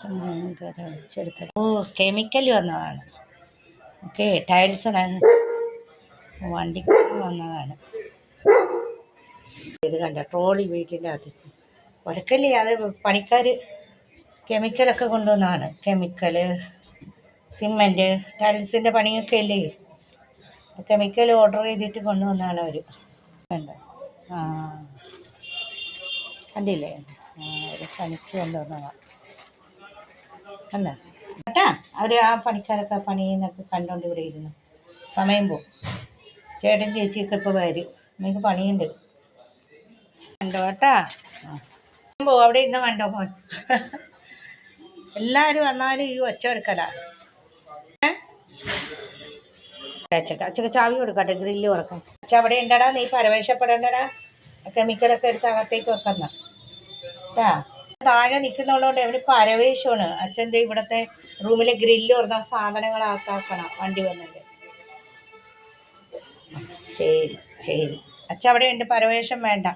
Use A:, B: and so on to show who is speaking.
A: ഭയങ്കര അടിച്ചെടുക്കൽ. ഓ, കെമിക്കൽ വന്നതാണ്. Okay, tiles വണ്ടിക്ക് വന്നതാണ്. ഇത് കണ്ട ട്രോളി വീട്ടിൻ്റെ അകത്ത് ഉരക്കല്ലേ, അത് പണിക്കാർ കെമിക്കലൊക്കെ കൊണ്ടുവന്നതാണ്. കെമിക്കല്, സിമെൻറ്റ്, ടൈൽസിൻ്റെ പണിയൊക്കെ അല്ലേ, കെമിക്കൽ ഓർഡർ ചെയ്തിട്ട് കൊണ്ടുവന്നതാണ് അവർ. കണ്ട, ആ കണ്ടില്ലേ, ഒരു പണിക്ക് കൊണ്ടുവന്നതാണ്. അല്ല കേട്ടാ, അവർ ആ പണിക്കാരൊക്കെ പണി ചെയ്യുന്നൊക്കെ കണ്ടുകൊണ്ട് ഇവിടെ ഇരുന്നു സമയം പോവും. ചേട്ടൻ ചേച്ചിയൊക്കെ ഇപ്പോൾ വരും, നിങ്ങൾക്ക് പണിയുണ്ട് കണ്ടോ കേട്ടാ. പോവും, അവിടെ ഇരുന്ന് കണ്ടോ മോൻ. എല്ലാവരും വന്നാലും ഈ ഒച്ച എടുക്കലാണ്. അച്ചക്ക് ചാവി കൊടുക്കട്ടെ, ഗ്രില്ല് തുറക്കാം. അച്ഛ അവിടെ ഉണ്ടടാ, നീ പരവേശപ്പെടേണ്ടടാ. കെമിക്കലൊക്കെ എടുത്ത് അകത്തേക്ക് വെക്കുന്ന കേട്ടാ. താഴെ നിൽക്കുന്നുള്ളതുകൊണ്ട് എവിടെ പരവേശമാണ്. അച്ഛൻ്റെ ഇവിടുത്തെ റൂമിലെ ഗ്രില്ല് തുറന്ന സാധനങ്ങൾ അകത്താക്കണം വണ്ടി വന്നിട്ട്. ശരി ശരി, അച്ഛ അവിടെ ഉണ്ട്, പരവേശം വേണ്ട.